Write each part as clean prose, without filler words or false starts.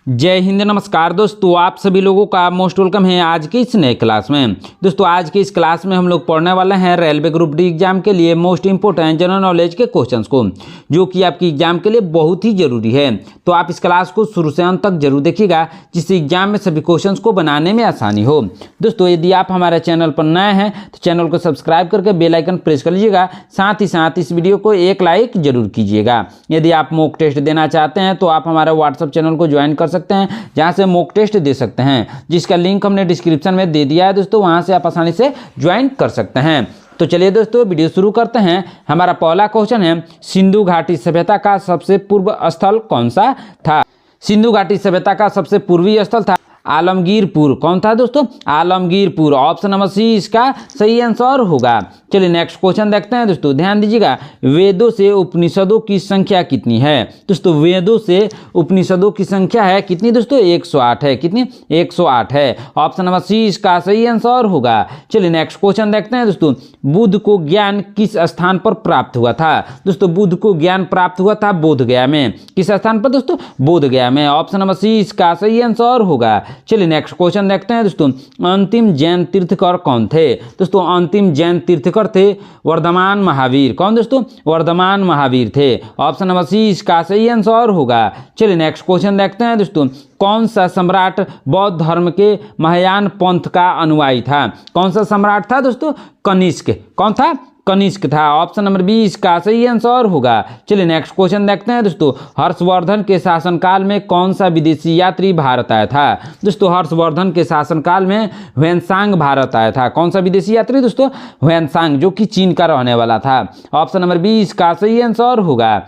जय हिंद, नमस्कार दोस्तों। आप सभी लोगों का मोस्ट वेलकम है आज की इस नए क्लास में। दोस्तों आज की इस क्लास में हम लोग पढ़ने वाले हैं रेलवे ग्रुप डी एग्जाम के लिए मोस्ट इंपोर्टेंट जनरल नॉलेज के क्वेश्चंस को, जो कि आपकी एग्जाम के लिए बहुत ही जरूरी है। तो आप इस क्लास को शुरू से अंत तक जरूर देखिएगा, जिससे एग्जाम में सभी क्वेश्चंस को बनाने में आसानी हो। दोस्तों यदि आप हमारे चैनल पर नए हैं तो चैनल को सब्सक्राइब करके बेल आइकन प्रेस कर लीजिएगा। साथ ही साथ इस वीडियो को एक लाइक जरूर कीजिएगा। यदि आप मॉक टेस्ट देना चाहते हैं तो आप हमारे व्हाट्सएप चैनल को ज्वाइन कर सकते हैं, जहां से मॉक टेस्ट दे सकते हैं, जिसका लिंक हमने डिस्क्रिप्शन में दे दिया है दोस्तों। वहां से आप आसानी से ज्वाइन कर सकते हैं। तो चलिए दोस्तों वीडियो शुरू करते हैं। हमारा पहला क्वेश्चन है, सिंधु घाटी सभ्यता का सबसे पूर्व स्थल कौन सा था? सिंधु घाटी सभ्यता का सबसे पूर्वी स्थल था आलमगीरपुर। कौन था दोस्तों? आलमगीरपुर। ऑप्शन नंबर सी इसका सही आंसर होगा। चलिए नेक्स्ट क्वेश्चन देखते हैं दोस्तों, ध्यान दीजिएगा। वेदों से उपनिषदों की संख्या कितनी है? दोस्तों वेदों से उपनिषदों की संख्या है कितनी दोस्तों? 108 है। कितनी? 108 है। ऑप्शन नंबर सी इसका सही आंसर होगा। चलिए नेक्स्ट क्वेश्चन देखते हैं दोस्तों, बुद्ध को ज्ञान किस स्थान पर प्राप्त हुआ था? दोस्तों बुद्ध को ज्ञान प्राप्त हुआ था बोध गया में। किस स्थान पर दोस्तों? बोध गया में। ऑप्शन नंबर सी इसका सही आंसर होगा। चलिए नेक्स्ट क्वेश्चन देखते हैं दोस्तों, अंतिम जैन तीर्थकर कौन थे? दोस्तों अंतिम जैन तीर्थकर थे वर्धमान महावीर। कौन दोस्तों? वर्धमान महावीर थे। ऑप्शन नंबर सी इसका सही आंसर होगा। चलिए नेक्स्ट क्वेश्चन देखते हैं दोस्तों, कौन सा सम्राट बौद्ध धर्म के महायान पंथ का अनुयायी था? कौन सा सम्राट था दोस्तों? कनिष्क। कौन था? कनिष्क था। ऑप्शन नंबर बी इसका सही आंसर होगा। चलिए नेक्स्ट क्वेश्चन देखते हैं दोस्तों, हर्षवर्धन के शासनकाल में कौन सा विदेशी यात्री भारत आया था? दोस्तों हर्षवर्धन के शासनकाल में ह्वेनसांग भारत आया था। कौन सा विदेशी यात्री दोस्तों? ह्वेनसांग, जो कि चीन का रहने वाला था। ऑप्शन नंबर बी इसका सही आंसर होगा।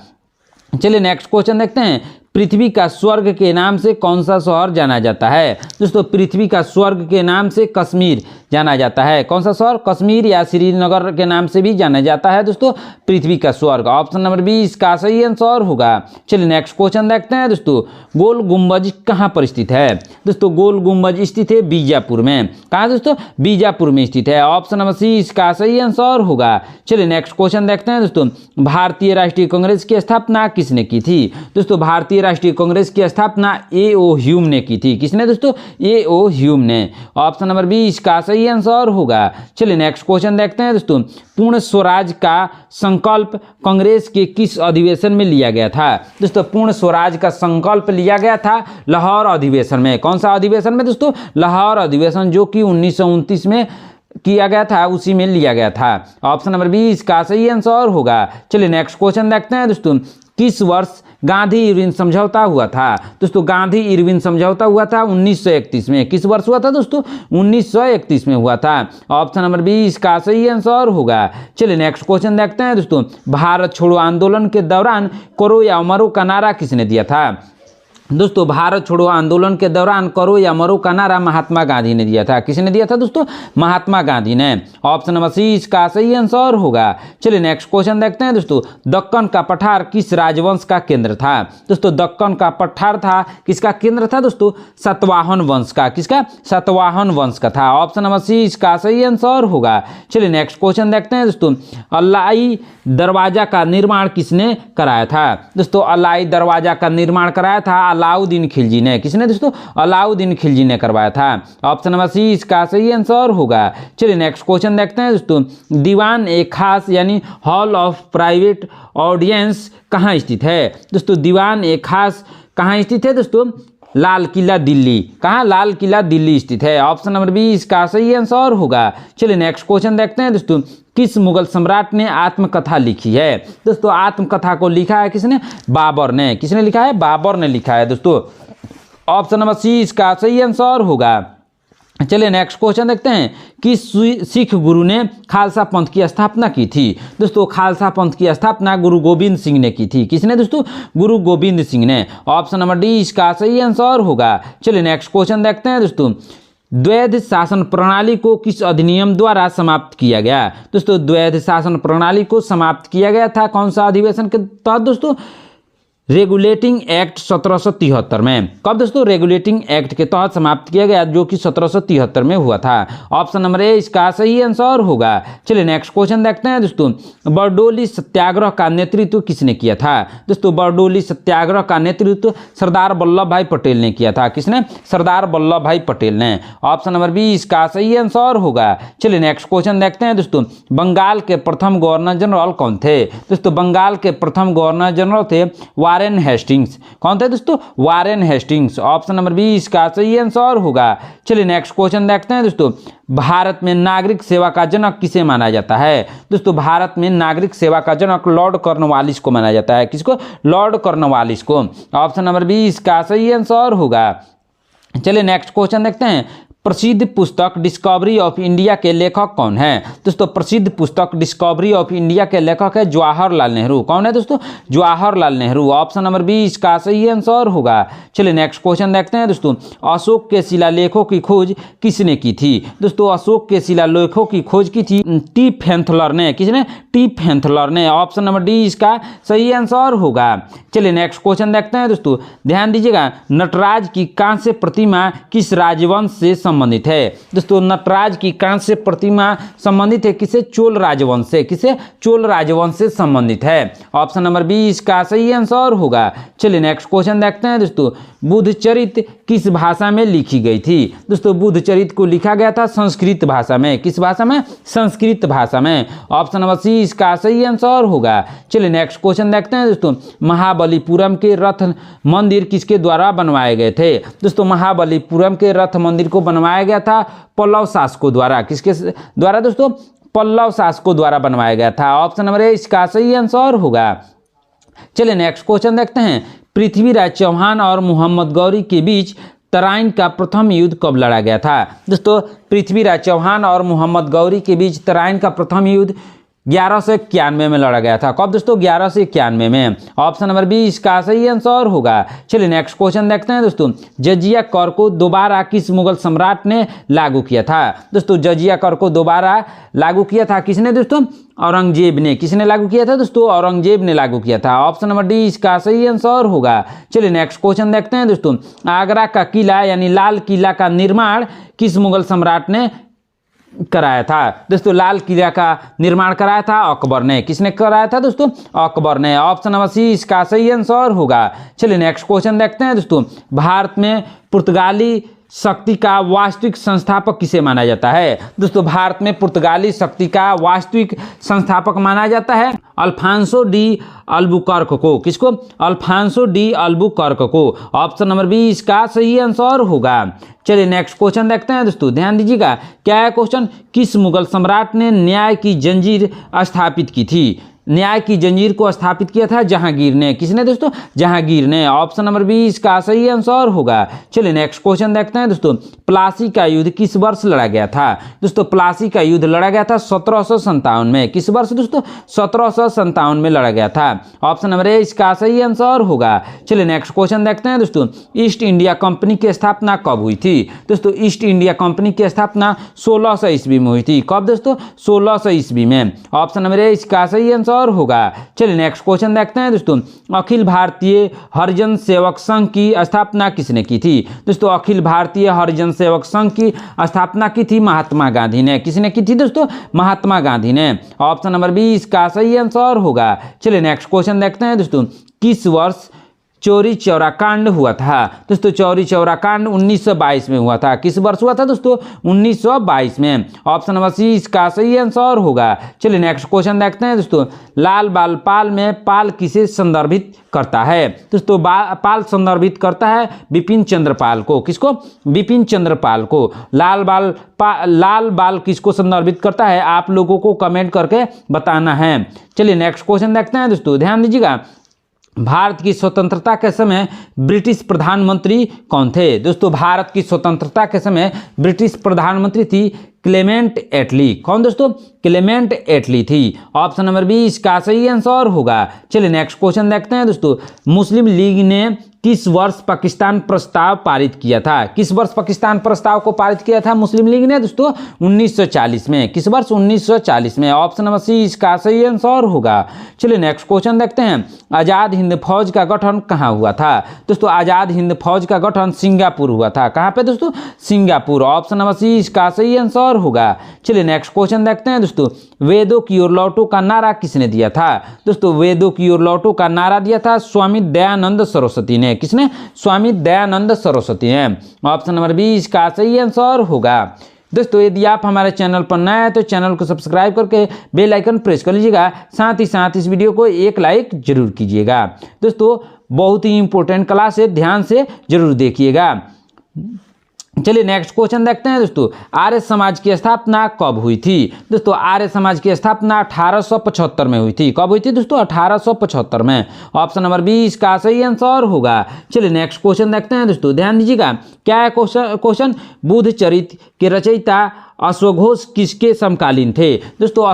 चलिए नेक्स्ट क्वेश्चन देखते हैं, पृथ्वी का स्वर्ग के नाम से कौन सा शहर जाना जाता है? दोस्तों पृथ्वी का स्वर्ग के नाम से कश्मीर जाना जाता है। कौन सा शहर? कश्मीर या श्रीनगर के नाम से भी जाना जाता है दोस्तों पृथ्वी का स्वर्ग। ऑप्शन नंबर बी इसका सही आंसर होगा। चलिए नेक्स्ट क्वेश्चन देखते हैं दोस्तों, गोल गुंबज कहाँ पर स्थित है? दोस्तों गोल गुंबज स्थित है बीजापुर में। कहाँ दोस्तों? बीजापुर में स्थित है। ऑप्शन नंबर सी इसका सही आंसर होगा। चलिए नेक्स्ट क्वेश्चन देखते हैं दोस्तों, भारतीय राष्ट्रीय कांग्रेस की स्थापना किसने की थी? दोस्तों भारतीय राष्ट्रीय कांग्रेस की स्थापना ए.ओ. ह्यूम ने की थी। किसने दोस्तों? ए.ओ. ह्यूम ने। ऑप्शन नंबर बी इसका सही आंसर होगा। चलिए नेक्स्ट क्वेश्चन देखते हैं दोस्तों, पूर्ण स्वराज का संकल्प कांग्रेस के किस अधिवेशन में लिया गया था? दोस्तों पूर्ण स्वराज का संकल्प लिया गया था लाहौर अधिवेशन में। कौन सा अधिवेशन में दोस्तों? लाहौर अधिवेशन, जो कि 1929 में किया गया था, उसी में लिया गया था। ऑप्शन नंबर बी इसका सही आंसर होगा। चलिए नेक्स्ट क्वेश्चन देखते हैं दोस्तों, किस वर्ष गांधी इरविन समझौता हुआ था? दोस्तों गांधी इरविन समझौता हुआ था 1931 में। किस वर्ष हुआ था दोस्तों? 1931 में हुआ था। ऑप्शन नंबर बी इसका सही आंसर होगा। चलिए नेक्स्ट क्वेश्चन देखते हैं दोस्तों, भारत छोड़ो आंदोलन के दौरान करो या मरो का नारा किसने दिया था? दोस्तों भारत छोड़ो आंदोलन के दौरान करो या मरो का नारा महात्मा गांधी ने दिया था। किसने दिया था दोस्तों? महात्मा गांधी ने। ऑप्शन नंबर सी इसका सही आंसर होगा। चलिए नेक्स्ट क्वेश्चन देखते हैं दोस्तों, दक्कन का पठार किस राजवंश का केंद्र था? दोस्तों दक्कन का पठार था किसका केंद्र था दोस्तों? सातवाहन वंश का। किसका? सातवाहन वंश का था। ऑप्शन नंबर सी इसका सही आंसर होगा। चलिए नेक्स्ट क्वेश्चन देखते हैं दोस्तों, अलाई दरवाजा का निर्माण किसने कराया था? दोस्तों अलाई दरवाजा का निर्माण कराया था अलाउद्दीन खिलजी ने। किसने दोस्तों? अलाउद्दीन खिलजी ने करवाया था। ऑप्शन नंबर सी इसका सही आंसर होगा। चलिए नेक्स्ट क्वेश्चन देखते हैं दोस्तों, दीवान ए खास यानी हॉल ऑफ प्राइवेट ऑडियंस कहाँ स्थित है? दोस्तों दीवान ए खास कहाँ स्थित है दोस्तों? लाल किला दिल्ली। कहाँ? लाल किला दिल्ली स्थित है। ऑप्शन नंबर बी इसका सही आंसर होगा। चलिए नेक्स्ट क्वेश्चन देखते हैं दोस्तों, किस मुगल सम्राट ने आत्मकथा लिखी है? दोस्तों आत्मकथा को लिखा है किसने? बाबर ने। किसने लिखा है? बाबर ने लिखा है दोस्तों। ऑप्शन नंबर सी इसका सही आंसर होगा। चलिए नेक्स्ट क्वेश्चन देखते हैं, कि सिख गुरु ने खालसा पंथ की स्थापना की थी? दोस्तों खालसा पंथ की स्थापना गुरु गोविंद सिंह ने की थी। किसने दोस्तों? गुरु गोविंद सिंह ने। ऑप्शन नंबर डी इसका सही आंसर होगा। चलिए नेक्स्ट क्वेश्चन देखते हैं दोस्तों, द्वैध शासन प्रणाली को किस अधिनियम द्वारा समाप्त किया गया? दोस्तों द्वैध शासन प्रणाली को समाप्त किया गया था कौन सा अधिवेशन के तहत दोस्तों? रेगुलेटिंग एक्ट 1773 में। कब दोस्तों? रेगुलेटिंग एक्ट के तहत समाप्त किया गया, जो कि 1773 में हुआ था। ऑप्शन नंबर ए इसका सही आंसर होगा। चलिए नेक्स्ट क्वेश्चन देखते हैं दोस्तों। बरडोली सत्याग्रह का नेतृत्व किसने किया था? दोस्तों बरडोली सत्याग्रह का नेतृत्व सरदार वल्लभ भाई पटेल ने किया था। किसने? सरदार वल्लभ भाई पटेल ने। ऑप्शन नंबर बी इसका सही आंसर होगा। चलिए नेक्स्ट क्वेश्चन देखते हैं दोस्तों। बंगाल के प्रथम गवर्नर जनरल कौन थे? दोस्तों बंगाल के प्रथम गवर्नर जनरल थे वारेन हेस्टिंग्स। कौन थे दोस्तों? Warren Hastings. Option number B इसका सही आंसर होगा। चलिए नेक्स्ट क्वेश्चन देखते हैं दोस्तों। भारत में नागरिक सेवा का जनक किसे माना जाता है? दोस्तों भारत में नागरिक सेवा का जनक लॉर्ड कॉर्नवालिस को माना जाता है। किसको? लॉर्ड कॉर्नवालिस को। ऑप्शन नंबर बी इसका सही आंसर होगा। चलिए नेक्स्ट क्वेश्चन देखते हैं। प्रसिद्ध पुस्तक डिस्कवरी ऑफ इंडिया के लेखक कौन है? दोस्तों प्रसिद्ध पुस्तक डिस्कवरी ऑफ इंडिया के लेखक है जवाहरलाल नेहरू। कौन है दोस्तों? Jawaharlal Nehru. Option number B इसका सही आंसर होगा। चलिए नेक्स्ट क्वेश्चन देखते हैं दोस्तों। अशोक के शिलालेखों की खोज किसने की थी? दोस्तों अशोक के शिलालेखों की खोज की थी टी फेंथलर ने। किसने? टी फेंथलर ने। ऑप्शन नंबर डी इसका सही आंसर होगा। चलिए नेक्स्ट क्वेश्चन देखते हैं दोस्तों। ध्यान दीजिएगा, नटराज की कांस्य प्रतिमा किस राजवंश से संबंधित है? दोस्तों नटराज की कांस्य प्रतिमा संबंधित है किसे? चोल राजवंश से। किसे? चोल राजवंश से संबंधित है। ऑप्शन नंबर बी इसका सही आंसर होगा। चलिए नेक्स्ट क्वेश्चन देखते हैं दोस्तों। बुद्धचरित किस भाषा में लिखी गई थी? दोस्तों बुद्धचरित को लिखा गया था संस्कृत भाषा में। किस भाषा में? संस्कृत भाषा में। ऑप्शन नंबर सी इसका सही आंसर होगा। चलिए नेक्स्ट क्वेश्चन देखते हैं दोस्तों। महाबलीपुरम के रथ मंदिर किसके द्वारा बनवाए गए थे? दोस्तों महाबलीपुरम के रथ मंदिर को बनवाया गया था पल्लव शासकों द्वारा। किसके द्वारा दोस्तों? पल्लव शासकों द्वारा बनवाया गया था। ऑप्शन नंबर ए इसका सही आंसर होगा। चलिए नेक्स्ट क्वेश्चन देखते हैं। पृथ्वीराज चौहान और मोहम्मद गौरी के बीच तराइन का प्रथम युद्ध कब लड़ा गया था? दोस्तों पृथ्वीराज चौहान और मोहम्मद गौरी के बीच तराइन का प्रथम युद्ध 1191 में लड़ा गया था। कब दोस्तों? 1191 में। ऑप्शन नंबर बी इसका सही आंसर होगा। चलिए नेक्स्ट क्वेश्चन देखते हैं दोस्तों। जजिया कर को दोबारा किस मुगल सम्राट ने लागू किया था? दोस्तों जजिया कर को दोबारा लागू किया था किसने दोस्तों? औरंगजेब ने। किसने लागू किया था दोस्तों? औरंगजेब ने लागू किया था। ऑप्शन नंबर डी इसका सही आंसर होगा। चलिए नेक्स्ट क्वेश्चन देखते हैं दोस्तों। आगरा का किला यानी लाल किला का निर्माण किस मुगल सम्राट ने कराया था? दोस्तों लाल किला का निर्माण कराया था अकबर ने। किसने कराया था दोस्तों? अकबर ने। ऑप्शन नंबर सी इसका सही आंसर होगा। चलिए नेक्स्ट क्वेश्चन देखते हैं दोस्तों। भारत में पुर्तगाली शक्ति का वास्तविक संस्थापक किसे माना जाता है? दोस्तों भारत में पुर्तगाली शक्ति का वास्तविक संस्थापक माना जाता है अल्फांसो डी अल्बुकर्क को। किसको? अल्फांसो डी अल्बुकर्क को। ऑप्शन नंबर बी इसका सही आंसर होगा। चलिए नेक्स्ट क्वेश्चन देखते हैं दोस्तों। ध्यान दीजिएगा, क्या है क्वेश्चन? किस मुगल सम्राट ने न्याय की जंजीर स्थापित की थी? न्याय की जंजीर को स्थापित किया था जहांगीर ने। किसने दोस्तों? जहांगीर ने। ऑप्शन नंबर बी इसका सही आंसर होगा। चलिए नेक्स्ट क्वेश्चन देखते हैं दोस्तों। प्लासी का युद्ध किस वर्ष लड़ा गया था? दोस्तों प्लासी का युद्ध लड़ा गया था 1757 में। किस वर्ष दोस्तों? 1757 में लड़ा गया था। ऑप्शन नंबर ए इसका सही आंसर होगा। चलिए नेक्स्ट क्वेश्चन देखते हैं दोस्तों। ईस्ट इंडिया कंपनी की स्थापना कब हुई थी? दोस्तों ईस्ट इंडिया कंपनी की स्थापना 1600 ईस्वी में हुई थी। कब दोस्तों? 1600 ईस्वी में। ऑप्शन नंबर ए इसका सही आंसर होगा। चलिए नेक्स्ट क्वेश्चन देखते हैं दोस्तों। अखिल भारतीय हरिजन सेवक संघ की स्थापना किसने की थी? दोस्तों अखिल भारतीय हरिजन सेवक संघ की स्थापना की थी महात्मा गांधी ने। किसने की थी दोस्तों? महात्मा गांधी ने। ऑप्शन नंबर बी इसका सही आंसर होगा। चलिए नेक्स्ट क्वेश्चन देखते हैं दोस्तों। किस वर्ष चौरी चौरा कांड हुआ था? दोस्तों चौरी चौरा कांड 1922 में हुआ था। किस वर्ष हुआ था दोस्तों? 1922 में। ऑप्शन नंबर सी इसका सही आंसर होगा। चलिए नेक्स्ट क्वेश्चन देखते हैं दोस्तों। लाल बाल पाल में पाल किसे संदर्भित करता है? दोस्तों पाल संदर्भित करता है बिपिन चंद्र पाल को। किसको? बिपिन चंद्र पाल को। लाल बाल किसको संदर्भित करता है? आप लोगों को कमेंट करके बताना है। चलिए नेक्स्ट क्वेश्चन देखते हैं दोस्तों। ध्यान दीजिएगा, भारत की स्वतंत्रता के समय ब्रिटिश प्रधानमंत्री कौन थे? दोस्तों भारत की स्वतंत्रता के समय ब्रिटिश प्रधानमंत्री थी क्लेमेंट एटली। कौन दोस्तों? क्लेमेंट एटली थी। ऑप्शन नंबर बी इसका सही आंसर होगा। चलिए नेक्स्ट क्वेश्चन देखते हैं दोस्तों। मुस्लिम लीग ने किस वर्ष पाकिस्तान प्रस्ताव पारित किया था? किस वर्ष पाकिस्तान प्रस्ताव को पारित किया था मुस्लिम लीग ने दोस्तों? 1940 में। किस वर्ष? 1940 में। ऑप्शन नंबर सी इसका सही आंसर होगा। चलिए नेक्स्ट क्वेश्चन देखते हैं। आजाद हिंद फौज का गठन कहाँ हुआ था? दोस्तों आजाद हिंद फौज का गठन सिंगापुर हुआ था। कहाँ पे दोस्तों? सिंगापुर। ऑप्शन नंबर सी इसका सही आंसर होगा। चलिए नेक्स्ट क्वेश्चन देखते हैं दोस्तों। वेदों की ओर लौटो का नारा किसने दिया था? दोस्तों वेदों की ओर लौटो का नारा दिया था स्वामी दयानंद सरस्वती ने। किसने? स्वामी दयानंद सरस्वती ने। ऑप्शन नंबर बी इसका सही आंसर होगा। दोस्तों यदि आप हमारे चैनल पर नए हैं तो चैनल को सब्सक्राइब करके बेल आइकन प्रेस कर लीजिएगा। साथ ही साथ इस वीडियो को एक लाइक जरूर कीजिएगा। दोस्तों बहुत ही इंपॉर्टेंट क्लास है, ध्यान से जरूर देखिएगा। चलिए नेक्स्ट क्वेश्चन देखते हैं दोस्तों। आर्य समाज की स्थापना कब हुई थी? दोस्तों आर्य समाज की स्थापना 1875 में हुई थी। कब हुई थी दोस्तों? 1875 में। ऑप्शन नंबर बी इसका सही आंसर होगा। चलिए नेक्स्ट क्वेश्चन देखते हैं दोस्तों, ध्यान दीजिएगा। क्या है क्वेश्चन? बुद्ध चरित्र के रचयिता अश्वघोष किसके समकालीन थे? दोस्तों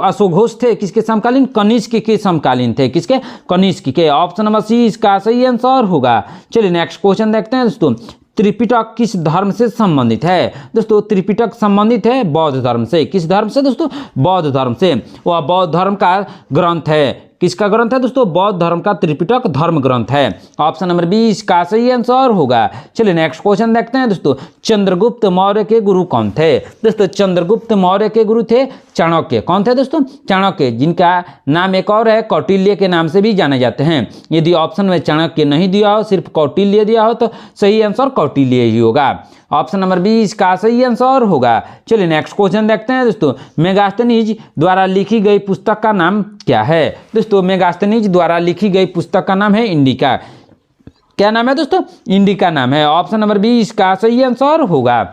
अश्वघोष थे किसके समकालीन? कनिष्क के समकालीन थे। किसके? कनिष्क के। ऑप्शन नंबर सी इसका सही आंसर होगा। चलिए नेक्स्ट क्वेश्चन देखते हैं दोस्तों। त्रिपिटक किस धर्म से संबंधित है? दोस्तों त्रिपिटक संबंधित है बौद्ध धर्म से। किस धर्म से दोस्तों? बौद्ध धर्म से। वह बौद्ध धर्म का ग्रंथ है। किसका ग्रंथ है दोस्तों? बौद्ध धर्म का त्रिपिटक धर्म ग्रंथ है। ऑप्शन नंबर बी इसका सही आंसर होगा। चलिए नेक्स्ट क्वेश्चन देखते हैं दोस्तों। चंद्रगुप्त मौर्य के गुरु कौन थे? दोस्तों चंद्रगुप्त मौर्य के गुरु थे चाणक्य। कौन थे दोस्तों? चाणक्य, जिनका नाम एक और है कौटिल्य के नाम से भी जाने जाते हैं। यदि ऑप्शन में चाणक्य नहीं दिया हो, सिर्फ कौटिल्य दिया हो, तो सही आंसर कौटिल्य ही होगा। ऑप्शन नंबर बी इसका सही आंसर होगा। चलिए नेक्स्ट क्वेश्चन देखते हैं दोस्तों। मेगास्थनीज द्वारा लिखी गई पुस्तक का नाम क्या है? दोस्तों मेगास्थनीज द्वारा लिखी गई पुस्तक का नाम है इंडिका। क्या नाम है दोस्तों? इंडिका नाम है। ऑप्शन नंबर बी इसका सही आंसर होगा।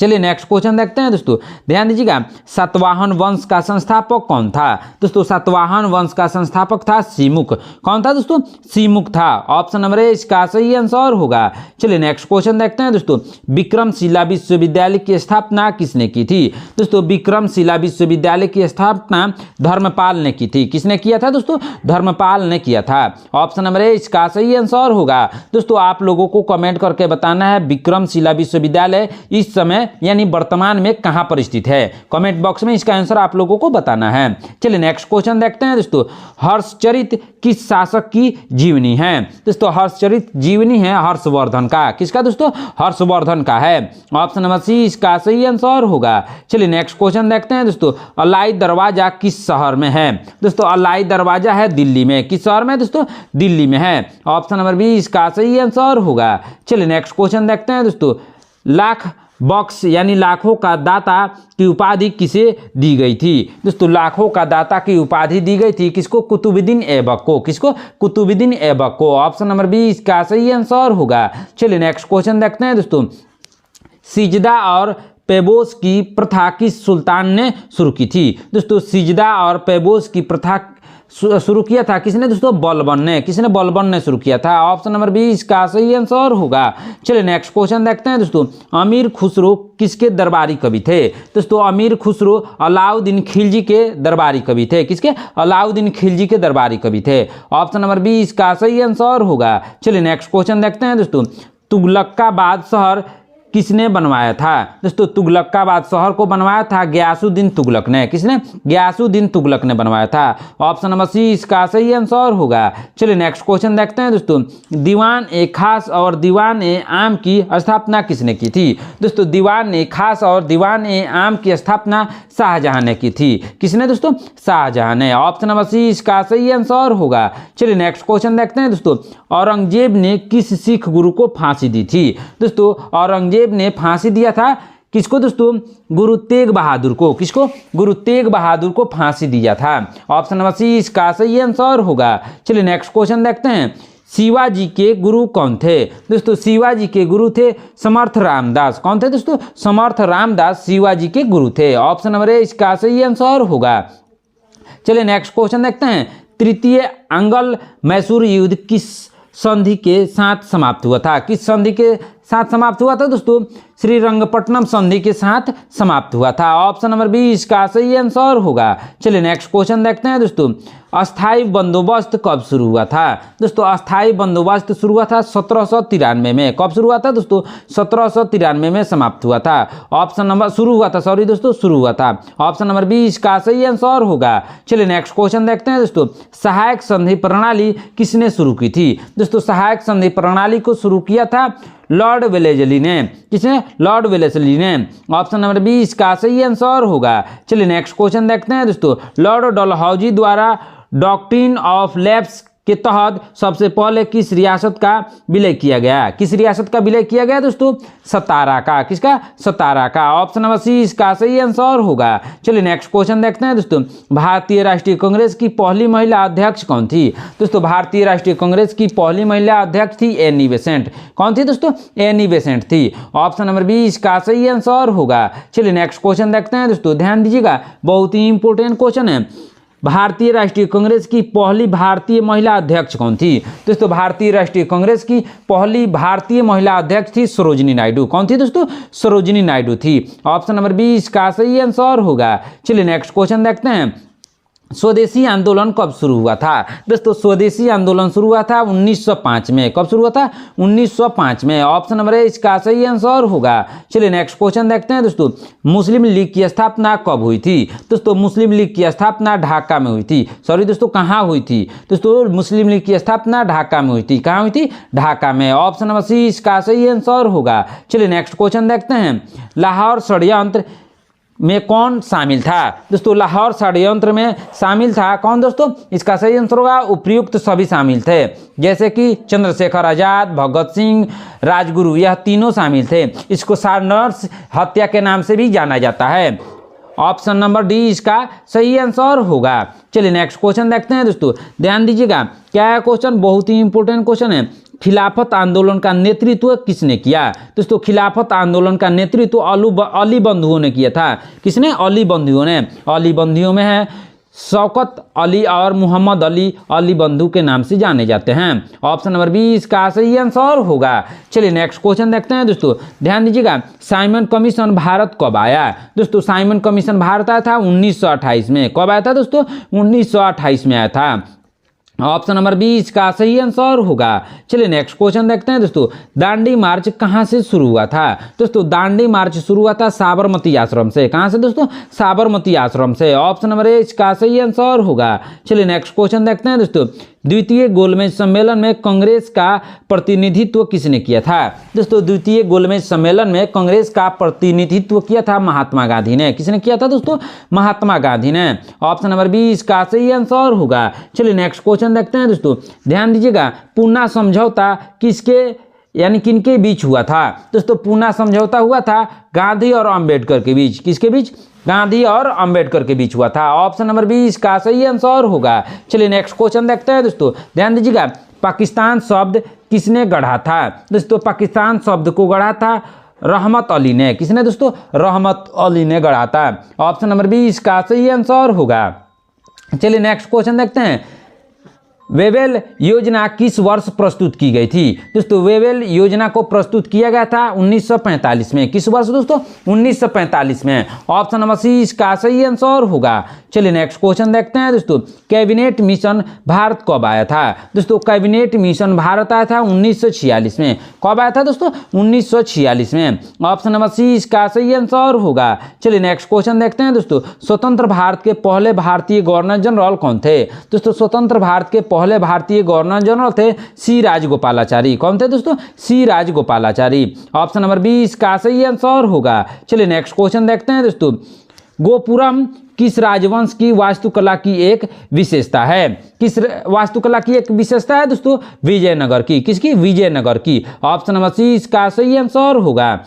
चलिए नेक्स्ट क्वेश्चन देखते हैं दोस्तों, ध्यान दीजिएगा। सातवाहन वंश का संस्थापक कौन था? दोस्तों सातवाहन वंश का संस्थापक था सीमुख। कौन था दोस्तों? सीमुख था। ऑप्शन नंबर ए इसका सही आंसर होगा। चलिए नेक्स्ट क्वेश्चन देखते हैं दोस्तों। विक्रमशिला विश्वविद्यालय की स्थापना किसने की थी? दोस्तों विक्रमशिला विश्वविद्यालय की स्थापना धर्मपाल ने की थी। किसने किया था दोस्तों? धर्मपाल ने किया था। ऑप्शन नंबर ए इसका सही आंसर होगा। दोस्तों आप लोगों को कमेंट करके बताना है विक्रमशिला विश्वविद्यालय इस समय यानी वर्तमान में कहां पर स्थित है। कमेंट बॉक्स में इसका आंसर आप लोगों को बताना है। चलिए नेक्स्ट क्वेश्चन देखते हैं दोस्तों। हर्षचरित किस शासक की जीवनी है? दोस्तों हर्षचरित जीवनी है हर्षवर्धन का। किसका दोस्तों? हर्षवर्धन का है। ऑप्शन नंबर सी इसका सही आंसर होगा। चलिए नेक्स्ट क्वेश्चन देखते हैं दोस्तों। अलाई दरवाजा किस शहर में है? दोस्तों अलाई दरवाजा है दिल्ली में। किस शहर में दोस्तों? दिल्ली में है। ऑप्शन नंबर बी इसका सही आंसर होगा। चलिए नेक्स्ट क्वेश्चन देखते हैं दोस्तों। लाख बॉक्स यानी लाखों का दाता की उपाधि किसे दी गई थी? दोस्तों लाखों का दाता की उपाधि दी गई थी किसको? कुतुबुद्दीन ऐबक को। किसको? कुतुबुद्दीन ऐबक को। ऑप्शन नंबर बी इसका सही आंसर होगा। चलिए नेक्स्ट क्वेश्चन देखते हैं दोस्तों। सिजदा और पेबोस की प्रथा किस सुल्तान ने शुरू की थी? दोस्तों सिजदा और पेबोस की प्रथा शुरू किया था किसने दोस्तों? बलबन ने। किसने? बलबन ने शुरू किया था। ऑप्शन नंबर बी इसका सही आंसर होगा। चलिए नेक्स्ट क्वेश्चन देखते हैं दोस्तों। अमीर खुसरो किसके दरबारी कवि थे? दोस्तों अमीर खुसरो अलाउद्दीन खिलजी के दरबारी कवि थे। किसके? अलाउद्दीन खिलजी के दरबारी कवि थे। ऑप्शन नंबर बी इसका सही आंसर होगा। चलिए नेक्स्ट क्वेश्चन देखते हैं दोस्तों। तुगलकाबाद शहर किसने बनवाया था? दोस्तों तुगलकाबाद शहर को बनवाया था गयासुद्दीन तुगलक ने। किसने? गयासुद्दीन तुगलक ने बनवाया था। ऑप्शन नंबर सी इसका सही आंसर होगा। चलिए नेक्स्ट क्वेश्चन देखते हैं दोस्तों। दीवान ए खास और दीवान ए आम की स्थापना किसने की थी? दोस्तों दीवान ए खास और दीवान ए आम की स्थापना शाहजहां ने की थी। किसने दोस्तों? शाहजहां ने। ऑप्शन नंबर सी इसका सही आंसर होगा। चलिए नेक्स्ट क्वेश्चन देखते हैं दोस्तों। औरंगजेब ने किस सिख गुरु को फांसी दी थी? दोस्तों औरंगजेब ने फांसी दिया था किसको दोस्तों? गुरु तेग बहादुर को। किसको? गुरु तेग बहादुर को फांसी दिया था। ऑप्शन नंबर सी इसका सही आंसर होगा। चलिए नेक्स्ट क्वेश्चन देखते हैं। शिवाजी के गुरु कौन थे? दोस्तों शिवाजी के गुरु थे समर्थ रामदास। कौन थे दोस्तों? समर्थ रामदास शिवाजी के गुरु थे। ऑप्शन नंबर ए इसका सही आंसर होगा। चलिए नेक्स्ट क्वेश्चन देखते हैं। तृतीय आंग्ल मैसूर युद्ध किस संधि के साथ समाप्त हुआ था? किस संधि के साथ समाप्त हुआ था दोस्तों? श्रीरंगपट्टनम संधि के साथ समाप्त हुआ था। ऑप्शन नंबर बी इसका सही आंसर होगा। चलिए नेक्स्ट क्वेश्चन देखते हैं दोस्तों। अस्थाई बंदोबस्त कब शुरू हुआ था? दोस्तों अस्थाई बंदोबस्त शुरू हुआ था 1793 में। कब शुरू हुआ था दोस्तों? 1793 में समाप्त हुआ था। ऑप्शन नंबर शुरू हुआ था। ऑप्शन नंबर बी इसका सही आंसर होगा। चलिए नेक्स्ट क्वेश्चन देखते हैं दोस्तों। सहायक संधि प्रणाली किसने शुरू की थी? दोस्तों सहायक संधि प्रणाली को शुरू किया था लॉर्ड वेलेस्ली ने। किसने? लॉर्ड वेलेस्ली ने। ऑप्शन नंबर बी इसका सही आंसर होगा। चलिए नेक्स्ट क्वेश्चन देखते हैं दोस्तों। लॉर्ड डलहौजी द्वारा डॉक्ट्रिन ऑफ लैप्स के तहत सबसे पहले किस रियासत का विलय किया गया? किस रियासत का विलय किया गया दोस्तों? सतारा का। किसका? सतारा का। ऑप्शन नंबर सी इसका सही आंसर होगा। चलिए नेक्स्ट क्वेश्चन देखते हैं दोस्तों। भारतीय राष्ट्रीय कांग्रेस की पहली महिला अध्यक्ष कौन थी? दोस्तों भारतीय राष्ट्रीय कांग्रेस की पहली महिला अध्यक्ष थी एनी बेसेंट। कौन थी दोस्तों? एनी बेसेंट थी। ऑप्शन नंबर बी इसका सही आंसर होगा। चलिए नेक्स्ट क्वेश्चन देखते हैं दोस्तों। ध्यान दीजिएगा, बहुत ही इंपॉर्टेंट क्वेश्चन है। भारतीय राष्ट्रीय कांग्रेस की पहली भारतीय महिला अध्यक्ष कौन थी? दोस्तों भारतीय राष्ट्रीय कांग्रेस की पहली भारतीय महिला अध्यक्ष थी सरोजिनी नायडू। कौन थी दोस्तों? सरोजिनी नायडू थी। ऑप्शन नंबर बी इसका सही आंसर होगा। चलिए नेक्स्ट क्वेश्चन देखते हैं। स्वदेशी आंदोलन कब शुरू हुआ था? दोस्तों स्वदेशी आंदोलन शुरू हुआ था 1905 में। कब शुरू हुआ था? 1905 में। ऑप्शन नंबर ए इसका सही आंसर होगा। चलिए नेक्स्ट क्वेश्चन देखते हैं दोस्तों। मुस्लिम लीग की स्थापना कब हुई थी? दोस्तों मुस्लिम लीग की स्थापना ढाका में हुई थी। सॉरी दोस्तों, कहाँ हुई थी? दोस्तों मुस्लिम लीग की स्थापना ढाका में हुई थी। कहाँ हुई थी? ढाका में। ऑप्शन नंबर सी इसका सही आंसर होगा। चलिए नेक्स्ट क्वेश्चन देखते हैं। लाहौर षड्यंत्र में कौन शामिल था? दोस्तों लाहौर षड्यंत्र में शामिल था कौन दोस्तों? इसका सही आंसर होगा उपर्युक्त सभी शामिल थे, जैसे कि चंद्रशेखर आजाद, भगत सिंह, राजगुरु, यह तीनों शामिल थे। इसको सारनाथ हत्या के नाम से भी जाना जाता है। ऑप्शन नंबर डी इसका सही आंसर होगा। चलिए नेक्स्ट क्वेश्चन देखते हैं दोस्तों। ध्यान दीजिएगा, क्या है क्वेश्चन? बहुत ही इंपॉर्टेंट क्वेश्चन है। खिलाफत आंदोलन का नेतृत्व किसने किया? दोस्तों खिलाफत आंदोलन का नेतृत्व अली बंधुओं ने किया था। किसने? अली बंधुओं ने। अली बंधुओं में है शौकत अली और मोहम्मद अली, अली बंधु के नाम से जाने जाते हैं। ऑप्शन नंबर बी इसका सही आंसर होगा। चलिए नेक्स्ट क्वेश्चन देखते हैं दोस्तों। ध्यान दीजिएगा, साइमन कमीशन भारत कब आया? दोस्तों साइमन कमीशन भारत आया था 1928 में। कब आया था दोस्तों? 1928 में आया था। ऑप्शन नंबर बी इसका सही आंसर होगा। चलिए नेक्स्ट क्वेश्चन देखते हैं दोस्तों। दांडी मार्च कहाँ से शुरू हुआ था? दोस्तों दांडी मार्च शुरू हुआ था साबरमती आश्रम से। कहाँ से दोस्तों? साबरमती आश्रम से। ऑप्शन नंबर ए इसका सही आंसर होगा। चलिए नेक्स्ट क्वेश्चन देखते हैं दोस्तों। द्वितीय गोलमेज सम्मेलन में कांग्रेस का प्रतिनिधित्व किसने किया था? दोस्तों द्वितीय गोलमेज सम्मेलन में कांग्रेस का प्रतिनिधित्व किया था महात्मा गांधी ने। किसने किया था दोस्तों? महात्मा गांधी ने। ऑप्शन नंबर बी इसका सही आंसर होगा। चलिए नेक्स्ट क्वेश्चन देखते हैं दोस्तों। ध्यान दीजिएगा, पूना समझौता किसके यानी किनके बीच हुआ था? दोस्तों पूना समझौता हुआ था गांधी और अंबेडकर के बीच। किसके बीच? गांधी और अंबेडकर के बीच हुआ था। ऑप्शन नंबर बी इसका सही आंसर होगा। चलिए नेक्स्ट क्वेश्चन देखते हैं दोस्तों। ध्यान दीजिएगा, पाकिस्तान शब्द किसने गढ़ा था? दोस्तों पाकिस्तान शब्द को गढ़ा था रहमत अली ने। किसने दोस्तों? रहमत अली ने गढ़ा था। ऑप्शन नंबर बी इसका सही आंसर होगा। चलिए नेक्स्ट क्वेश्चन देखते हैं। वेवेल योजना किस वर्ष प्रस्तुत की गई थी? दोस्तों वेवेल योजना को प्रस्तुत किया गया था 1945 में। किस वर्ष दोस्तों? 1945 में। ऑप्शन नंबर सी इसका सही आंसर होगा। चलिए नेक्स्ट क्वेश्चन देखते हैं दोस्तों। कैबिनेट मिशन भारत कब आया था? दोस्तों कैबिनेट मिशन भारत आया था 1946 में। कब आया था दोस्तों? 1946 में। ऑप्शन नंबर सी इसका सही आंसर होगा। चलिए नेक्स्ट क्वेश्चन देखते हैं दोस्तों। स्वतंत्र भारत के पहले भारतीय गवर्नर जनरल कौन थे? दोस्तों स्वतंत्र भारत के पहले भारतीय गवर्नर जनरल थे सी राजगोपालाचारी। कौन थे दोस्तों? सी राजगोपालाचारी। ऑप्शन नंबर बी इसका सही आंसर होगा। चलिए नेक्स्ट क्वेश्चन देखते हैं दोस्तों। गोपुरम किस राजवंश की वास्तुकला की एक विशेषता है? किस वास्तुकला की एक विशेषता है दोस्तों? विजयनगर की। किसकी? विजयनगर की। ऑप्शन नंबर सी इसका सही आंसर होगा।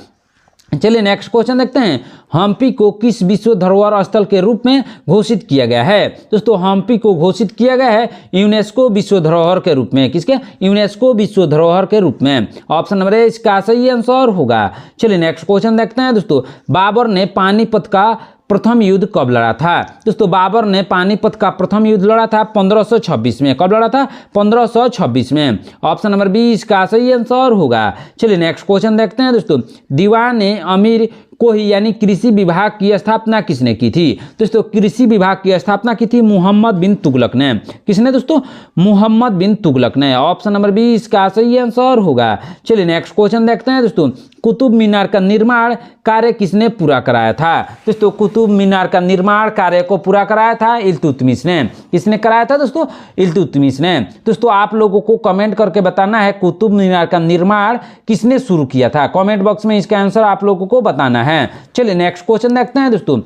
चलिए नेक्स्ट क्वेश्चन देखते हैं। हम्पी को किस विश्व धरोहर स्थल के रूप में घोषित किया गया है? दोस्तों हम्पी को घोषित किया गया है यूनेस्को विश्व धरोहर के रूप में। किसके? यूनेस्को विश्व धरोहर के रूप में। ऑप्शन नंबर ए इसका सही आंसर होगा। चलिए नेक्स्ट क्वेश्चन देखते हैं दोस्तों। बाबर ने पानीपत का प्रथम युद्ध कब लड़ा था? दोस्तों बाबर ने पानीपत का प्रथम युद्ध लड़ा था 1526 में। कब लड़ा था? 1526 में। ऑप्शन नंबर 20 का सही आंसर होगा। चलिए नेक्स्ट क्वेश्चन देखते हैं दोस्तों। दीवान अमीर कोही यानी कृषि विभाग की स्थापना किसने की थी? दोस्तों कृषि विभाग की स्थापना की थी मोहम्मद बिन तुगलक ने। किसने दोस्तों? मोहम्मद बिन तुगलक ने। ऑप्शन नंबर 20 का सही आंसर होगा। चलिए नेक्स्ट क्वेश्चन देखते हैं दोस्तों। कुतुब मीनार का निर्माण कार्य किसने पूरा कराया था? दोस्तों कुतुब मीनार का निर्माण कार्य को पूरा कराया था इल्तुतमिश ने। किसने कराया था दोस्तों? इल्तुतमिश ने। दोस्तों आप लोगों को कमेंट करके बताना है कुतुब मीनार का निर्माण किसने शुरू किया था। कमेंट बॉक्स में इसका आंसर आप लोगों को बताना है। चलिए नेक्स्ट क्वेश्चन देखते हैं दोस्तों।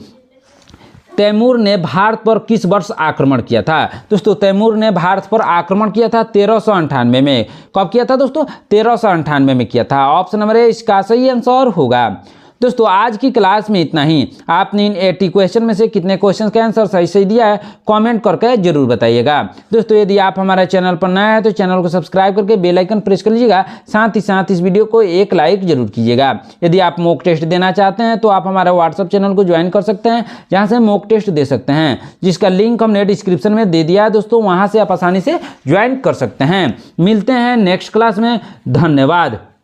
तैमूर ने भारत पर किस वर्ष आक्रमण किया था? दोस्तों तैमूर ने भारत पर आक्रमण किया था 1398 में। कब किया था दोस्तों? 1398 में किया था। ऑप्शन नंबर ए इसका सही आंसर होगा। दोस्तों आज की क्लास में इतना ही। आपने इन 80 क्वेश्चन में से कितने क्वेश्चन का आंसर सही सही दिया है कमेंट करके जरूर बताइएगा। दोस्तों यदि आप हमारे चैनल पर नए हैं तो चैनल को सब्सक्राइब करके बेल आइकन प्रेस कर लीजिएगा। साथ ही साथ इस वीडियो को एक लाइक जरूर कीजिएगा। यदि आप मॉक टेस्ट देना चाहते हैं तो आप हमारे व्हाट्सएप चैनल को ज्वाइन कर सकते हैं, जहाँ से मॉक टेस्ट दे सकते हैं, जिसका लिंक हमने डिस्क्रिप्शन में दे दिया है दोस्तों। वहाँ से आप आसानी से ज्वाइन कर सकते हैं। मिलते हैं नेक्स्ट क्लास में। धन्यवाद।